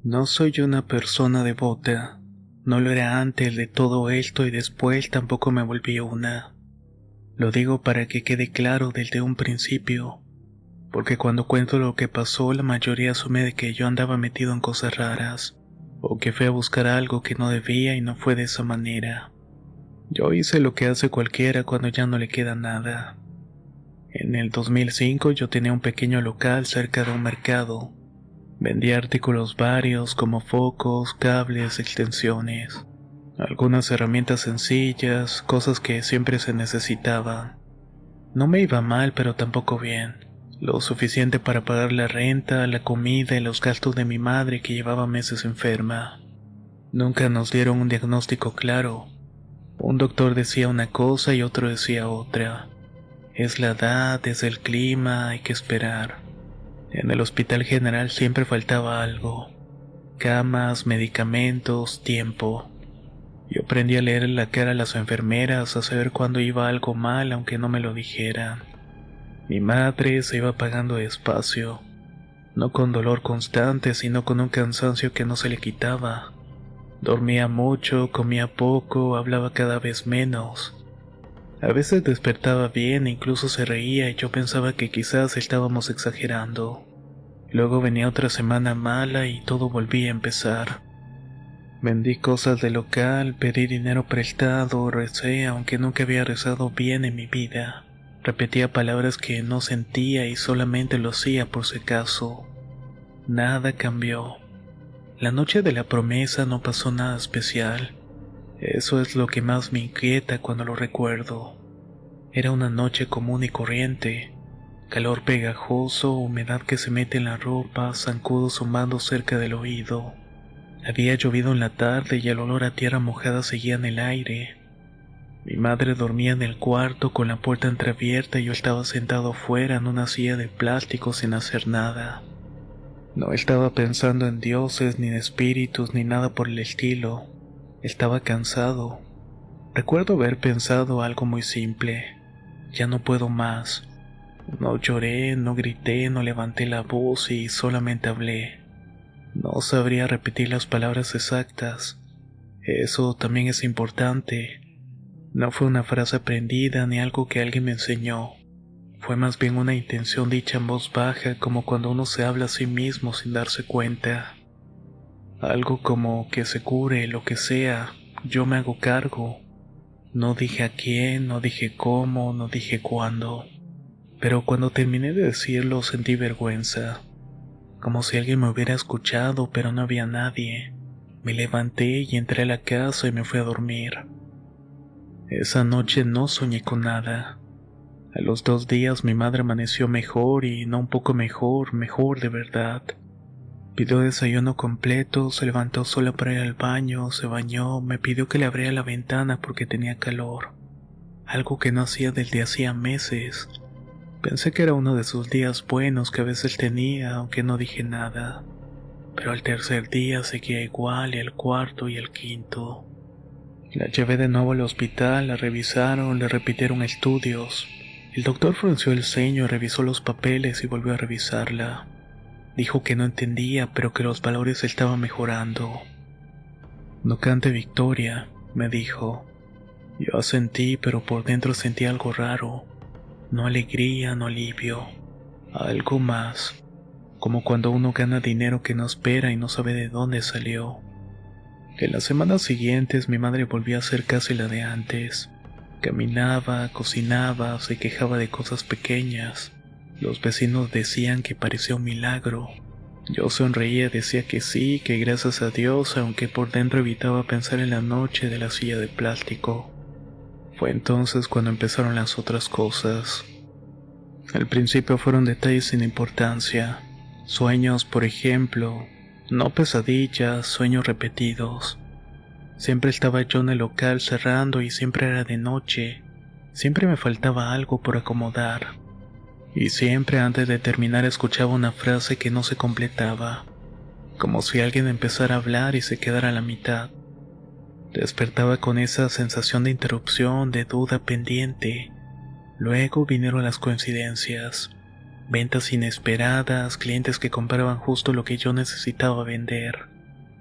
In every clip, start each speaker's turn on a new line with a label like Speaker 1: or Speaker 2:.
Speaker 1: No soy una persona devota. No lo era antes de todo esto y después tampoco me volví una. Lo digo para que quede claro desde un principio, porque cuando cuento lo que pasó la mayoría asume de que yo andaba metido en cosas raras, o que fui a buscar algo que no debía y no fue de esa manera. Yo hice lo que hace cualquiera cuando ya no le queda nada. En el 2005 yo tenía un pequeño local cerca de un mercado. Vendía artículos varios como focos, cables, extensiones, algunas herramientas sencillas, cosas que siempre se necesitaban. No me iba mal, pero tampoco bien. Lo suficiente para pagar la renta, la comida y los gastos de mi madre que llevaba meses enferma. Nunca nos dieron un diagnóstico claro. Un doctor decía una cosa y otro decía otra. Es la edad, es el clima, hay que esperar. En el hospital general siempre faltaba algo. Camas, medicamentos, tiempo. Yo aprendí a leer la cara a las enfermeras, a saber cuándo iba algo mal aunque no me lo dijeran. Mi madre se iba apagando despacio, no con dolor constante, sino con un cansancio que no se le quitaba. Dormía mucho, comía poco, hablaba cada vez menos. A veces despertaba bien e incluso se reía y yo pensaba que quizás estábamos exagerando. Luego venía otra semana mala y todo volvía a empezar. Vendí cosas del local, pedí dinero prestado, recé aunque nunca había rezado bien en mi vida. Repetía palabras que no sentía y solamente lo hacía por si acaso. Nada cambió. La noche de la promesa no pasó nada especial. Eso es lo que más me inquieta cuando lo recuerdo. Era una noche común y corriente. Calor pegajoso, humedad que se mete en la ropa, zancudos zumbando cerca del oído. Había llovido en la tarde y el olor a tierra mojada seguía en el aire. Mi madre dormía en el cuarto con la puerta entreabierta y yo estaba sentado afuera en una silla de plástico sin hacer nada. No estaba pensando en dioses, ni en espíritus, ni nada por el estilo. Estaba cansado. Recuerdo haber pensado algo muy simple. Ya no puedo más. No lloré, no grité, no levanté la voz y solamente hablé. No sabría repetir las palabras exactas. Eso también es importante. No fue una frase aprendida ni algo que alguien me enseñó. Fue más bien una intención dicha en voz baja, como cuando uno se habla a sí mismo sin darse cuenta. Algo como que se cure lo que sea, yo me hago cargo. No dije a quién, no dije cómo, no dije cuándo. Pero cuando terminé de decirlo sentí vergüenza. Como si alguien me hubiera escuchado, pero no había nadie. Me levanté y entré a la casa y me fui a dormir. Esa noche no soñé con nada. A los 2 días mi madre amaneció mejor y no un poco mejor, mejor de verdad. Pidió desayuno completo, se levantó sola para ir al baño, se bañó, me pidió que le abriera la ventana porque tenía calor. Algo que no hacía desde hacía meses. Pensé que era uno de esos días buenos que a veces tenía, aunque no dije nada. Pero al tercer día seguía igual y al cuarto y al quinto. La llevé de nuevo al hospital, la revisaron, le repitieron estudios. El doctor frunció el ceño, revisó los papeles y volvió a revisarla. Dijo que no entendía, pero que los valores estaban mejorando. No cante victoria, me dijo. Yo asentí, pero por dentro sentí algo raro. No alegría, no alivio. Algo más. Como cuando uno gana dinero que no espera y no sabe de dónde salió. En las semanas siguientes mi madre volvió a ser casi la de antes. Caminaba, cocinaba, se quejaba de cosas pequeñas. Los vecinos decían que parecía un milagro. Yo sonreía, decía que sí, que gracias a Dios, aunque por dentro evitaba pensar en la noche de la silla de plástico. Fue entonces cuando empezaron las otras cosas. Al principio fueron detalles sin importancia. Sueños, por ejemplo, no pesadillas, sueños repetidos. Siempre estaba yo en el local cerrando y siempre era de noche. Siempre me faltaba algo por acomodar. Y siempre antes de terminar escuchaba una frase que no se completaba. Como si alguien empezara a hablar y se quedara a la mitad. Despertaba con esa sensación de interrupción, de duda pendiente. Luego vinieron las coincidencias. Ventas inesperadas, clientes que compraban justo lo que yo necesitaba vender.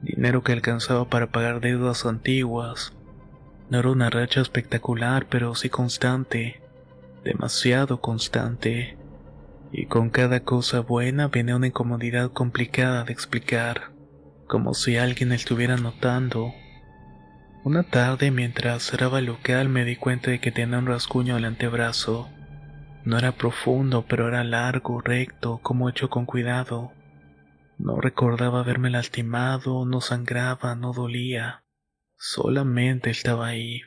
Speaker 1: dinero que alcanzaba para pagar deudas antiguas. No era una racha espectacular, pero sí constante, demasiado constante. Y con cada cosa buena venía una incomodidad complicada de explicar, como si alguien estuviera notando. Una tarde, mientras cerraba el local, me di cuenta de que tenía un rasguño al antebrazo. No era profundo, pero era largo, recto, como hecho con cuidado. No recordaba haberme lastimado, no sangraba, no dolía. Solamente estaba ahí.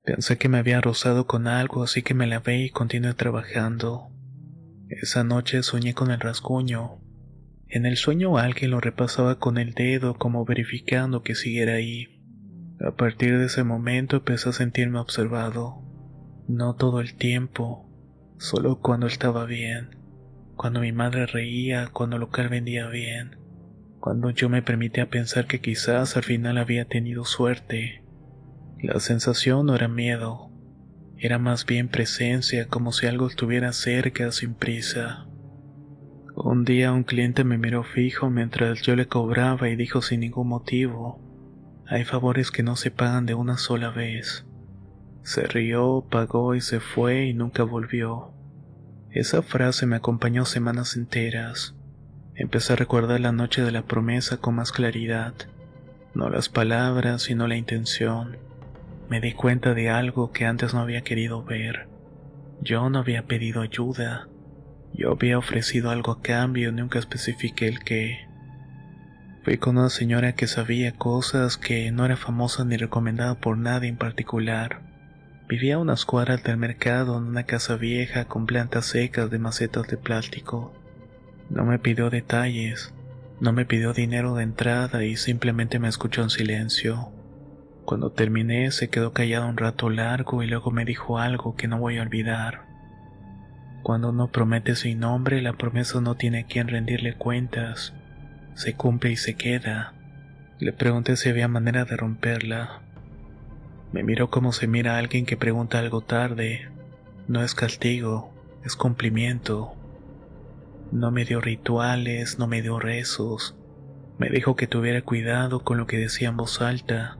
Speaker 1: Pensé que me había rozado con algo, así que me lavé y continué trabajando. Esa noche soñé con el rasguño. En el sueño alguien lo repasaba con el dedo como verificando que siguiera ahí. A partir de ese momento empecé a sentirme observado. No todo el tiempo, solo cuando estaba bien, cuando mi madre reía, cuando el local vendía bien, cuando yo me permitía pensar que quizás al final había tenido suerte. La sensación no era miedo, era más bien presencia, como si algo estuviera cerca sin prisa. Un día un cliente me miró fijo mientras yo le cobraba y dijo sin ningún motivo: hay favores que no se pagan de una sola vez. Se rió, pagó y se fue y nunca volvió. Esa frase me acompañó semanas enteras. Empecé a recordar la noche de la promesa con más claridad. No las palabras, sino la intención. Me di cuenta de algo que antes no había querido ver. Yo no había pedido ayuda. Yo había ofrecido algo a cambio y nunca especifiqué el qué. Fui con una señora que sabía cosas, que no era famosa ni recomendada por nadie en particular. Vivía a unas cuadras del mercado en una casa vieja con plantas secas de macetas de plástico. No me pidió detalles, no me pidió dinero de entrada y simplemente me escuchó en silencio. Cuando terminé se quedó callada un rato largo y luego me dijo algo que no voy a olvidar. Cuando uno promete sin nombre, la promesa no tiene a quien rendirle cuentas. Se cumple y se queda. Le pregunté si había manera de romperla. Me miró como se mira a alguien que pregunta algo tarde. No es castigo, es cumplimiento. No me dio rituales, no me dio rezos. Me dijo que tuviera cuidado con lo que decía en voz alta,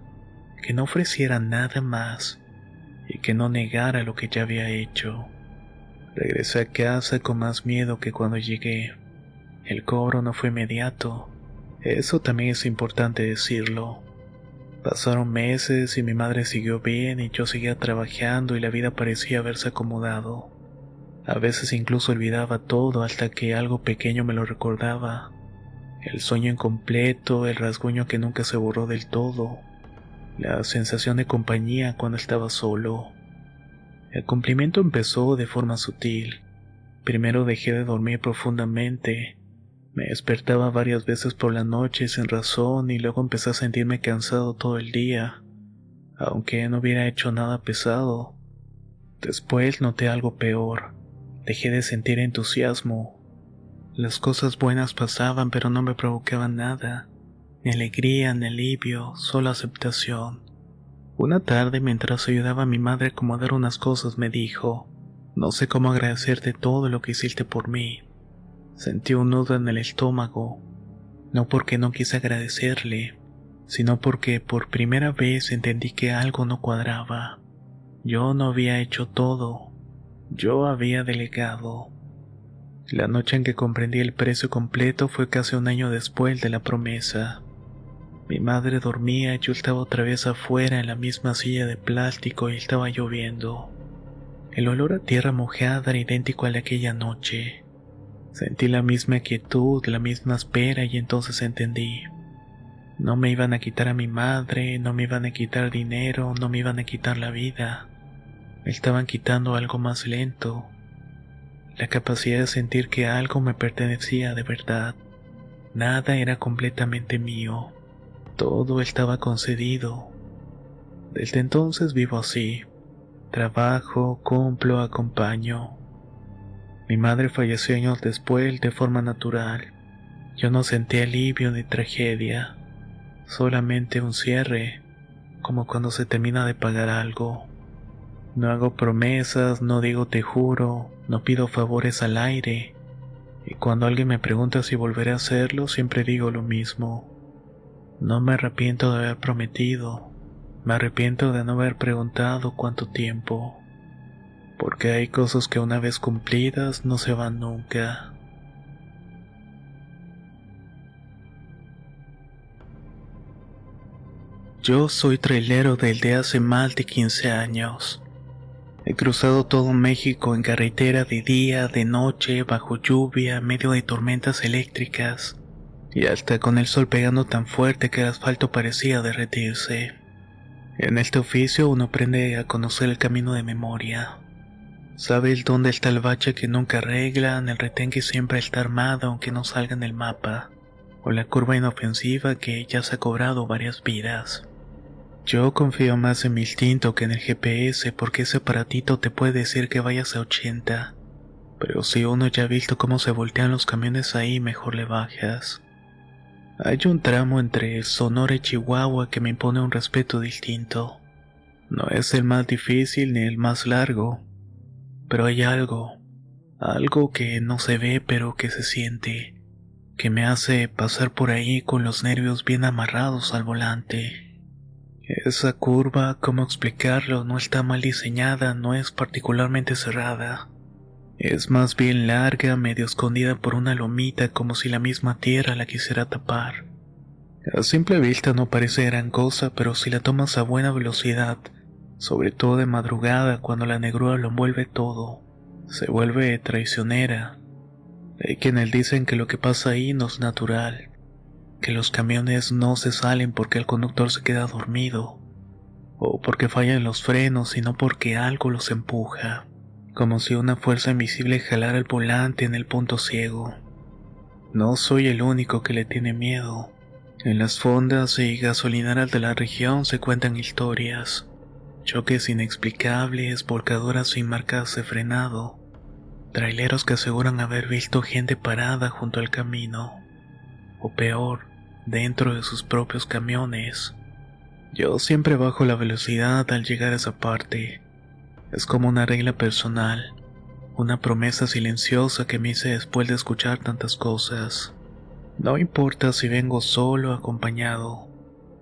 Speaker 1: que no ofreciera nada más y que no negara lo que ya había hecho. Regresé a casa con más miedo que cuando llegué. El cobro no fue inmediato. Eso también es importante decirlo. Pasaron meses y mi madre siguió bien y yo seguía trabajando y la vida parecía haberse acomodado. A veces incluso olvidaba todo hasta que algo pequeño me lo recordaba. El sueño incompleto, el rasguño que nunca se borró del todo, la sensación de compañía cuando estaba solo. El cumplimiento empezó de forma sutil. Primero dejé de dormir profundamente. Me despertaba varias veces por la noche sin razón y luego empecé a sentirme cansado todo el día, aunque no hubiera hecho nada pesado. Después noté algo peor. Dejé de sentir entusiasmo. Las cosas buenas pasaban pero no me provocaban nada. Ni alegría, ni alivio, solo aceptación. Una tarde, mientras ayudaba a mi madre a acomodar unas cosas, me dijo: no sé cómo agradecerte todo lo que hiciste por mí. Sentí un nudo en el estómago, no porque no quise agradecerle, sino porque por primera vez entendí que algo no cuadraba. Yo no había hecho todo, yo había delegado. La noche en que comprendí el precio completo fue casi un año después de la promesa. Mi madre dormía y yo estaba otra vez afuera en la misma silla de plástico y estaba lloviendo. El olor a tierra mojada era idéntico al de aquella noche. Sentí la misma quietud, la misma espera y entonces entendí. No me iban a quitar a mi madre, no me iban a quitar dinero, no me iban a quitar la vida. Me estaban quitando algo más lento. La capacidad de sentir que algo me pertenecía de verdad. Nada era completamente mío. Todo estaba concedido. Desde entonces vivo así. Trabajo, cumplo, acompaño. Mi madre falleció años después de forma natural. Yo no sentí alivio ni tragedia, solamente un cierre, como cuando se termina de pagar algo. No hago promesas, no digo te juro, no pido favores al aire, y cuando alguien me pregunta si volveré a hacerlo, siempre digo lo mismo. No me arrepiento de haber prometido, me arrepiento de no haber preguntado cuánto tiempo, porque hay cosas que una vez cumplidas no se van nunca. Yo soy trailero desde hace más de 15 años. He cruzado todo México en carretera de día, de noche, bajo lluvia, en medio de tormentas eléctricas, y hasta con el sol pegando tan fuerte que el asfalto parecía derretirse. En este oficio uno aprende a conocer el camino de memoria. Sabes dónde está el bache que nunca arreglan, el retén que siempre está armado aunque no salga en el mapa, o la curva inofensiva que ya se ha cobrado varias vidas. Yo confío más en mi instinto que en el GPS porque ese aparatito te puede decir que vayas a 80, pero si uno ya ha visto cómo se voltean los camiones ahí, mejor le bajas. Hay un tramo entre Sonora y Chihuahua que me impone un respeto distinto. No es el más difícil ni el más largo, pero hay algo que no se ve pero que se siente, que me hace pasar por ahí con los nervios bien amarrados al volante. Esa curva, ¿cómo explicarlo? No está mal diseñada, no es particularmente cerrada. Es más bien larga, medio escondida por una lomita como si la misma tierra la quisiera tapar. A simple vista no parece gran cosa, pero si la tomas a buena velocidad, sobre todo de madrugada cuando la negrura lo envuelve todo, se vuelve traicionera. Hay quienes dicen que lo que pasa ahí no es natural, que los camiones no se salen porque el conductor se queda dormido, o porque fallan los frenos, sino porque algo los empuja, como si una fuerza invisible jalara el volante en el punto ciego. No soy el único que le tiene miedo. En las fondas y gasolineras de la región se cuentan historias, choques inexplicables, volcaduras sin marcas de frenado, traileros que aseguran haber visto gente parada junto al camino, o peor, dentro de sus propios camiones. Yo siempre bajo la velocidad al llegar a esa parte. Es como una regla personal, una promesa silenciosa que me hice después de escuchar tantas cosas. No importa si vengo solo o acompañado,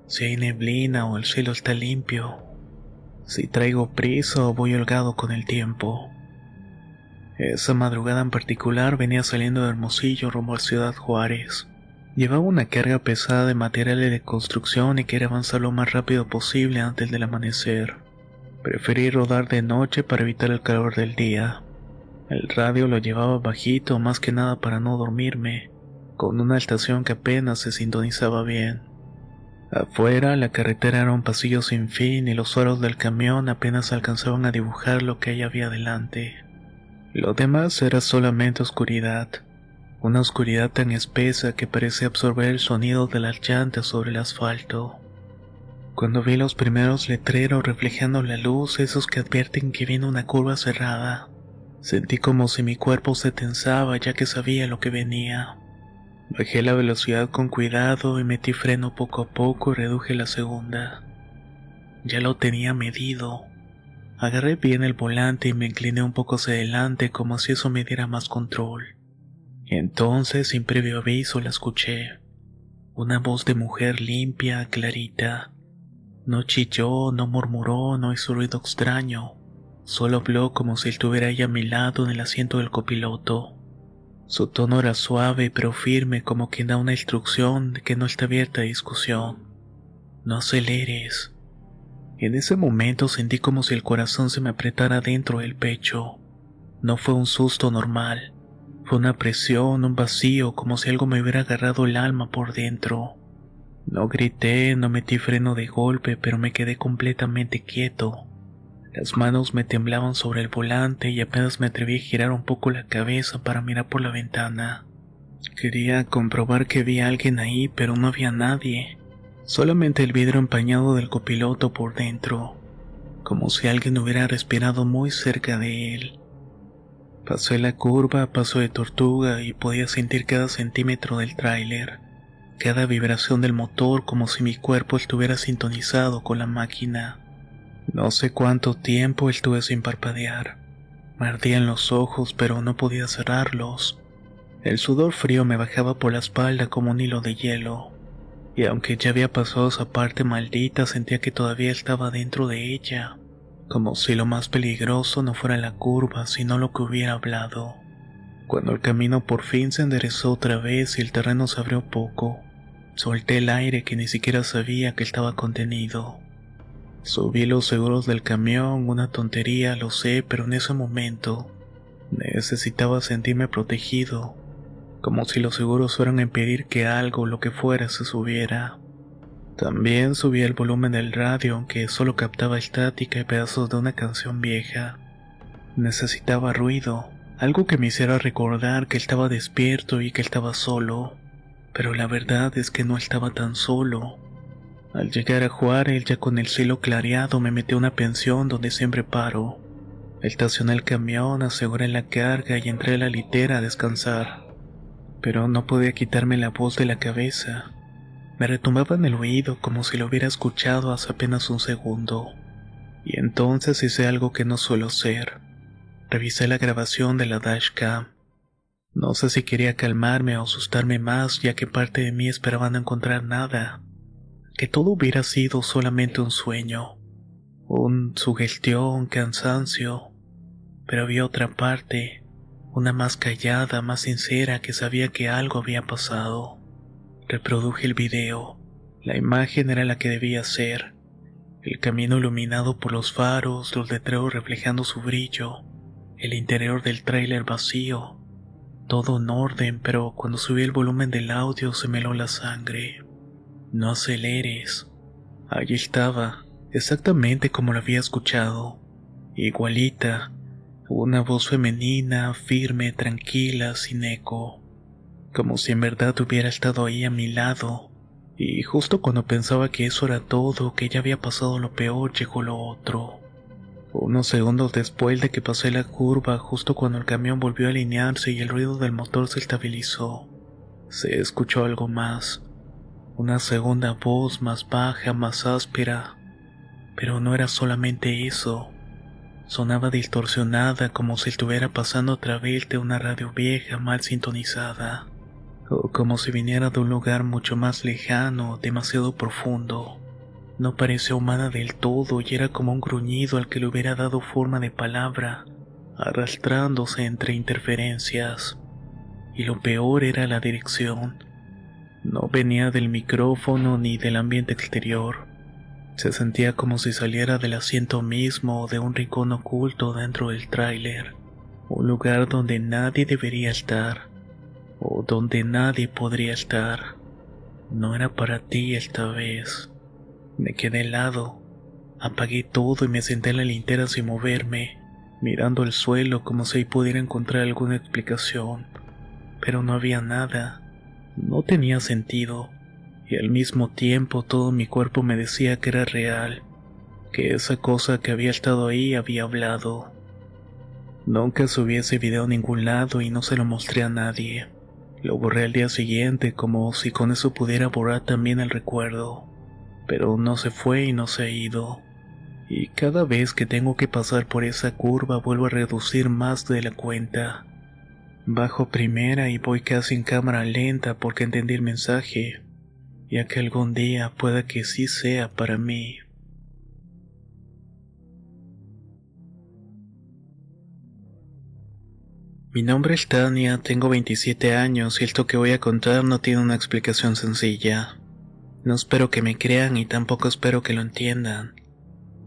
Speaker 1: si hay neblina o el cielo está limpio, si traigo prisa o voy holgado con el tiempo. Esa madrugada en particular venía saliendo de Hermosillo rumbo a Ciudad Juárez. Llevaba una carga pesada de materiales de construcción y quería avanzar lo más rápido posible antes del amanecer. Preferí rodar de noche para evitar el calor del día. El radio lo llevaba bajito, más que nada para no dormirme, con una estación que apenas se sintonizaba bien. Afuera, la carretera era un pasillo sin fin y los faros del camión apenas alcanzaban a dibujar lo que había delante. Lo demás era solamente oscuridad. Una oscuridad tan espesa que parece absorber el sonido de las llantas sobre el asfalto. Cuando vi los primeros letreros reflejando la luz, esos que advierten que viene una curva cerrada, sentí como si mi cuerpo se tensaba ya que sabía lo que venía. Bajé la velocidad con cuidado y metí freno poco a poco y reduje la segunda. Ya lo tenía medido. Agarré bien el volante y me incliné un poco hacia adelante como si eso me diera más control. Entonces, sin previo aviso, la escuché. Una voz de mujer limpia, clarita. No chilló, no murmuró, no hizo ruido extraño. Solo habló como si estuviera ella a mi lado en el asiento del copiloto. Su tono era suave pero firme, como quien da una instrucción de que no está abierta a discusión. No aceleres. En ese momento sentí como si el corazón se me apretara dentro del pecho. No fue un susto normal. Fue una presión, un vacío, como si algo me hubiera agarrado el alma por dentro. No grité, no metí freno de golpe, pero me quedé completamente quieto. Las manos me temblaban sobre el volante y apenas me atreví a girar un poco la cabeza para mirar por la ventana. Quería comprobar que había alguien ahí, pero no había nadie. Solamente el vidrio empañado del copiloto por dentro, como si alguien hubiera respirado muy cerca de él. Pasé la curva, paso de tortuga y podía sentir cada centímetro del tráiler, cada vibración del motor como si mi cuerpo estuviera sintonizado con la máquina. No sé cuánto tiempo estuve sin parpadear. Me ardían los ojos pero no podía cerrarlos. El sudor frío me bajaba por la espalda como un hilo de hielo. y aunque ya había pasado esa parte maldita, sentía que todavía estaba dentro de ella, como si lo más peligroso no fuera la curva, sino lo que hubiera hablado. Cuando el camino por fin se enderezó otra vez y el terreno se abrió poco, solté el aire que ni siquiera sabía que estaba contenido. Subí los seguros del camión, una tontería, lo sé, pero en ese momento necesitaba sentirme protegido, como si los seguros fueran a impedir que algo, lo que fuera, se subiera. También subí el volumen del radio, aunque solo captaba estática y pedazos de una canción vieja. Necesitaba ruido, algo que me hiciera recordar que estaba despierto y que estaba solo, pero la verdad es que no estaba tan solo. Al llegar a Juárez, ya con el cielo clareado, me metí a una pensión donde siempre paro. Estacioné el camión, aseguré la carga y entré a la litera a descansar. Pero no podía quitarme la voz de la cabeza. Me retumbaba en el oído como si lo hubiera escuchado hace apenas un segundo. Y entonces hice algo que no suelo hacer. Revisé la grabación de la dashcam. No sé si quería calmarme o asustarme más, ya que parte de mí esperaba no encontrar nada. Que todo hubiera sido solamente un sueño, sugestión, cansancio. Pero había otra parte, una más callada, más sincera, que sabía que algo había pasado. Reproduje el video. La imagen era la que debía ser. El camino iluminado por los faros, los letreros reflejando su brillo, el interior del tráiler vacío. Todo en orden, pero cuando subí el volumen del audio se me heló la sangre. No aceleres. Allí estaba, exactamente como lo había escuchado. Igualita, una voz femenina, firme, tranquila, sin eco. Como si en verdad hubiera estado ahí a mi lado. Y justo cuando pensaba que eso era todo, que ya había pasado lo peor, llegó lo otro. Unos segundos después de que pasé la curva, justo cuando el camión volvió a alinearse y el ruido del motor se estabilizó, se escuchó algo más. Una segunda voz más baja, más áspera. Pero no era solamente eso. Sonaba distorsionada, como si estuviera pasando a través de una radio vieja mal sintonizada. O como si viniera de un lugar mucho más lejano, demasiado profundo. No parecía humana del todo y era como un gruñido al que le hubiera dado forma de palabra, arrastrándose entre interferencias. Y lo peor era la dirección. No venía del micrófono ni del ambiente exterior. Se sentía como si saliera del asiento mismo o de un rincón oculto dentro del tráiler. Un lugar donde nadie debería estar, o donde nadie podría estar. No era para ti esta vez. Me quedé helado. Apagué todo y me senté en la linterna sin moverme, mirando el suelo como si ahí pudiera encontrar alguna explicación. Pero no había nada. No tenía sentido, y al mismo tiempo todo mi cuerpo me decía que era real, que esa cosa que había estado ahí había hablado. Nunca subí ese video a ningún lado y no se lo mostré a nadie. Lo borré al día siguiente como si con eso pudiera borrar también el recuerdo, pero no se fue y no se ha ido. Y cada vez que tengo que pasar por esa curva vuelvo a reducir más de la cuenta. Bajo primera y voy casi en cámara lenta porque entendí el mensaje, ya que algún día pueda que sí sea para mí. Mi nombre es Tania, tengo 27 años y esto que voy a contar no tiene una explicación sencilla. No espero que me crean y tampoco espero que lo entiendan.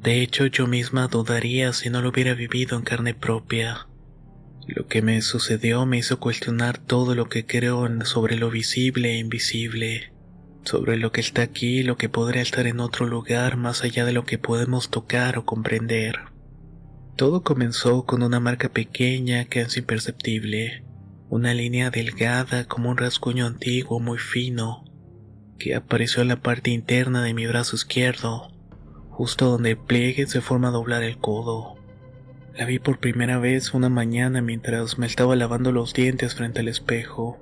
Speaker 1: De hecho, yo misma dudaría si no lo hubiera vivido en carne propia. Lo que me sucedió me hizo cuestionar todo lo que creo sobre lo visible e invisible, sobre lo que está aquí y lo que podría estar en otro lugar más allá de lo que podemos tocar o comprender. Todo comenzó con una marca pequeña, casi imperceptible, una línea delgada como un rasguño antiguo muy fino, que apareció en la parte interna de mi brazo izquierdo, justo donde el pliegue se forma a doblar el codo. La vi por primera vez una mañana mientras me estaba lavando los dientes frente al espejo.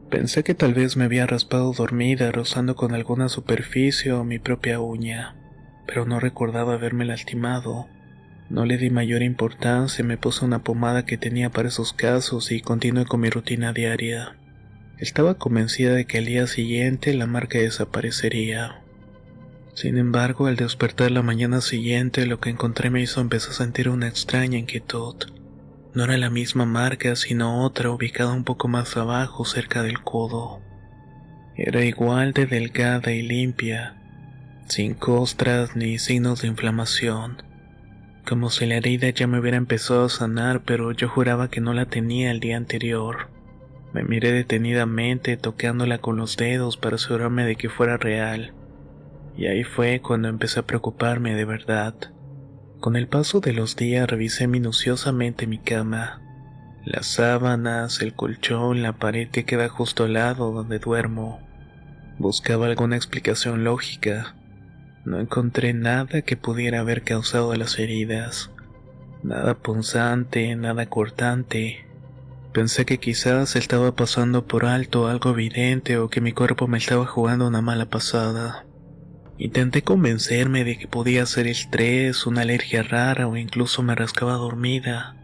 Speaker 1: Pensé que tal vez me había raspado dormida rozando con alguna superficie o mi propia uña, pero no recordaba haberme lastimado. No le di mayor importancia, me puse una pomada que tenía para esos casos y continué con mi rutina diaria. Estaba convencida de que al día siguiente la marca desaparecería. Sin embargo, al despertar la mañana siguiente, lo que encontré me hizo empezar a sentir una extraña inquietud. No era la misma marca, sino otra ubicada un poco más abajo, cerca del codo. Era igual de delgada y limpia, sin costras ni signos de inflamación. Como si la herida ya me hubiera empezado a sanar, pero yo juraba que no la tenía el día anterior. Me miré detenidamente, tocándola con los dedos para asegurarme de que fuera real. Y ahí fue cuando empecé a preocuparme de verdad. Con el paso de los días revisé minuciosamente mi cama, las sábanas, el colchón, la pared que queda justo al lado donde duermo. Buscaba alguna explicación lógica. No encontré nada que pudiera haber causado las heridas. Nada punzante, nada cortante. Pensé que quizás estaba pasando por alto algo evidente o que mi cuerpo me estaba jugando una mala pasada. Intenté convencerme de que podía ser estrés, una alergia rara o incluso me rascaba dormida,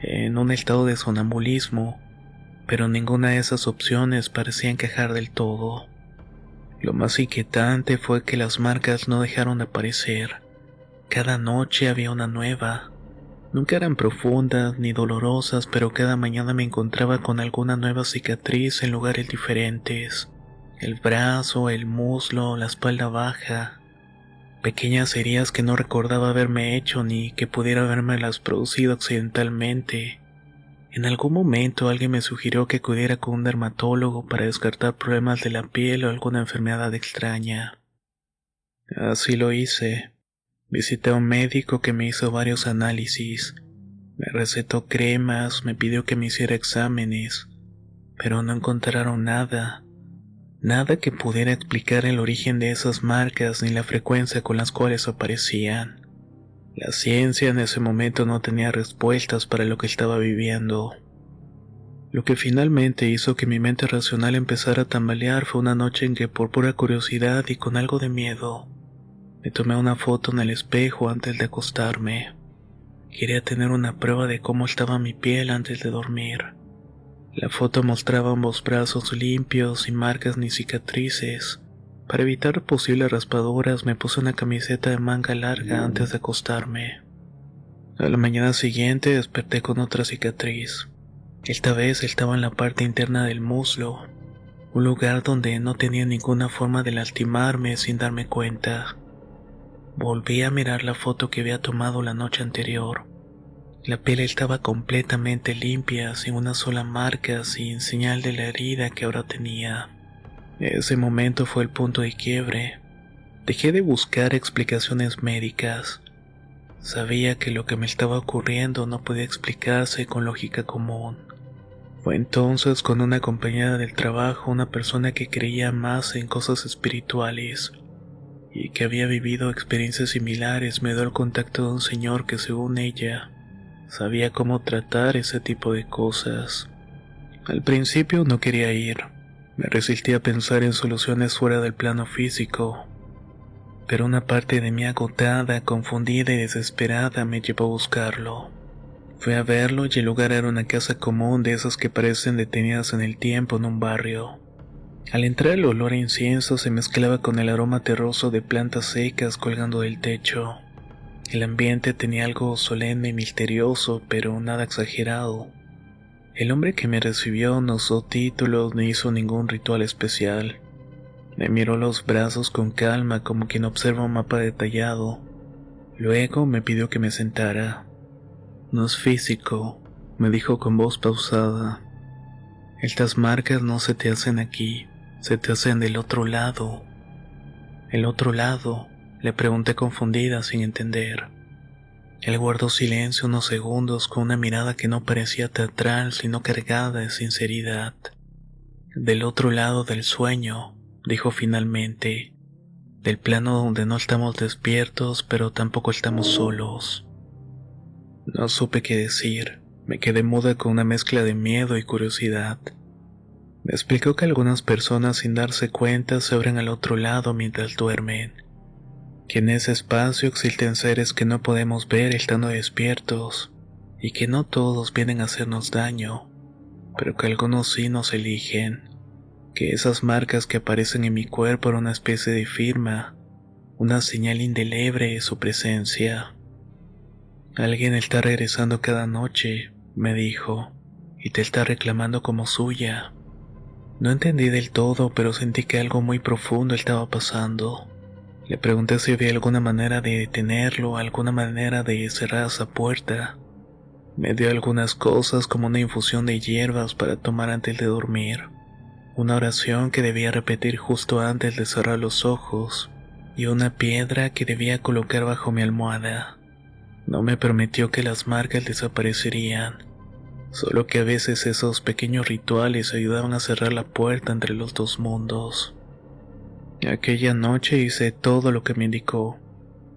Speaker 1: en un estado de sonambulismo, pero ninguna de esas opciones parecía encajar del todo. Lo más inquietante fue que las marcas no dejaron de aparecer. Cada noche había una nueva. Nunca eran profundas ni dolorosas, pero cada mañana me encontraba con alguna nueva cicatriz en lugares diferentes. El brazo, el muslo, la espalda baja. Pequeñas heridas que no recordaba haberme hecho ni que pudiera habérmelas producido accidentalmente. En algún momento alguien me sugirió que acudiera con un dermatólogo para descartar problemas de la piel o alguna enfermedad extraña. Así lo hice. Visité a un médico que me hizo varios análisis. Me recetó cremas, me pidió que me hiciera exámenes, pero no encontraron nada. Nada que pudiera explicar el origen de esas marcas ni la frecuencia con las cuales aparecían. La ciencia en ese momento no tenía respuestas para lo que estaba viviendo. Lo que finalmente hizo que mi mente racional empezara a tambalear fue una noche en que, por pura curiosidad y con algo de miedo, me tomé una foto en el espejo antes de acostarme. Quería tener una prueba de cómo estaba mi piel antes de dormir. La foto mostraba ambos brazos limpios, sin marcas ni cicatrices. Para evitar posibles raspaduras me puse una camiseta de manga larga antes de acostarme. A la mañana siguiente desperté con otra cicatriz. Esta vez estaba en la parte interna del muslo, un lugar donde no tenía ninguna forma de lastimarme sin darme cuenta. Volví a mirar la foto que había tomado la noche anterior. La piel estaba completamente limpia, sin una sola marca, sin señal de la herida que ahora tenía. Ese momento fue el punto de quiebre. Dejé de buscar explicaciones médicas. Sabía que lo que me estaba ocurriendo no podía explicarse con lógica común. Fue entonces con una compañera del trabajo, una persona que creía más en cosas espirituales y que había vivido experiencias similares, me dio el contacto de un señor que, según ella, sabía cómo tratar ese tipo de cosas. Al principio no quería ir. Me resistí a pensar en soluciones fuera del plano físico, pero una parte de mí agotada, confundida y desesperada me llevó a buscarlo. Fui a verlo y el lugar era una casa común de esas que parecen detenidas en el tiempo en un barrio. Al entrar el olor a incienso se mezclaba con el aroma terroso de plantas secas colgando del techo. El ambiente tenía algo solemne y misterioso, pero nada exagerado. El hombre que me recibió no usó títulos ni hizo ningún ritual especial. Me miró los brazos con calma, como quien observa un mapa detallado. Luego me pidió que me sentara. No es físico, me dijo con voz pausada. Estas marcas no se te hacen aquí, se te hacen del otro lado. ¿El otro lado? Le pregunté confundida sin entender. Él guardó silencio unos segundos con una mirada que no parecía teatral sino cargada de sinceridad. Del otro lado del sueño, dijo finalmente, del plano donde no estamos despiertos pero tampoco estamos solos. No supe qué decir, me quedé muda con una mezcla de miedo y curiosidad. Me explicó que algunas personas sin darse cuenta se abren al otro lado mientras duermen, que en ese espacio existen seres que no podemos ver estando despiertos, y que no todos vienen a hacernos daño, pero que algunos sí nos eligen. que esas marcas que aparecen en mi cuerpo eran una especie de firma, una señal indeleble de su presencia. Alguien está regresando cada noche, me dijo, y te está reclamando como suya. No entendí del todo, pero sentí que algo muy profundo estaba pasando. Le pregunté si había alguna manera de detenerlo, alguna manera de cerrar esa puerta. Me dio algunas cosas como una infusión de hierbas para tomar antes de dormir, una oración que debía repetir justo antes de cerrar los ojos y una piedra que debía colocar bajo mi almohada. No me prometió que las marcas desaparecerían, solo que a veces esos pequeños rituales ayudaban a cerrar la puerta entre los dos mundos. Aquella noche hice todo lo que me indicó.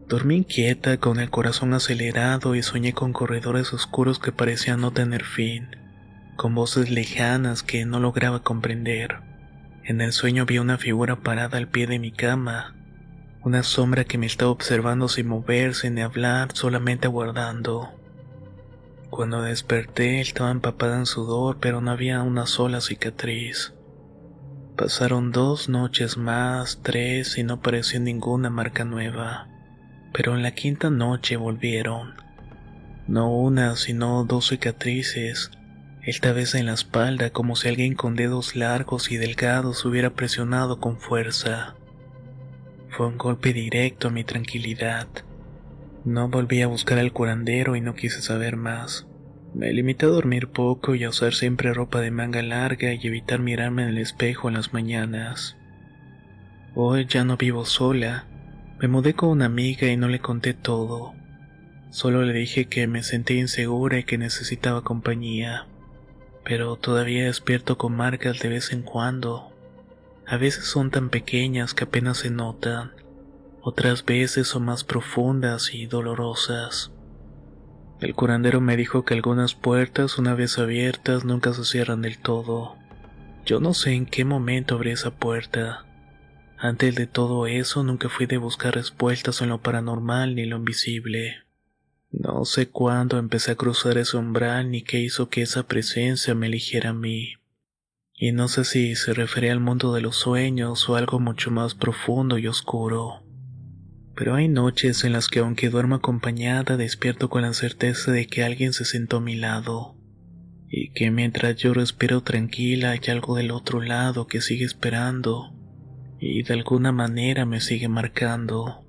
Speaker 1: Dormí inquieta, con el corazón acelerado, y soñé con corredores oscuros que parecían no tener fin, con voces lejanas que no lograba comprender. En el sueño vi una figura parada al pie de mi cama, una sombra que me estaba observando sin moverse ni hablar, solamente aguardando. Cuando desperté estaba empapada en sudor, pero no había una sola cicatriz. Pasaron 2 noches más, 3, y no apareció ninguna marca nueva. Pero en la quinta noche volvieron. No una, sino 2 cicatrices, esta vez en la espalda, como si alguien con dedos largos y delgados hubiera presionado con fuerza. Fue un golpe directo a mi tranquilidad. No volví a buscar al curandero y no quise saber más. Me limité a dormir poco y a usar siempre ropa de manga larga y evitar mirarme en el espejo en las mañanas. Hoy ya no vivo sola. Me mudé con una amiga y no le conté todo. Solo le dije que me sentía insegura y que necesitaba compañía. Pero todavía despierto con marcas de vez en cuando. A veces son tan pequeñas que apenas se notan. Otras veces son más profundas y dolorosas. El curandero me dijo que algunas puertas, una vez abiertas, nunca se cierran del todo. Yo no sé en qué momento abrí esa puerta. Antes de todo eso, nunca fui de buscar respuestas en lo paranormal ni en lo invisible. No sé cuándo empecé a cruzar ese umbral ni qué hizo que esa presencia me eligiera a mí. Y no sé si se refería al mundo de los sueños o algo mucho más profundo y oscuro. Pero hay noches en las que aunque duermo acompañada, despierto con la certeza de que alguien se sentó a mi lado. Y que mientras yo respiro tranquila hay algo del otro lado que sigue esperando y de alguna manera me sigue marcando.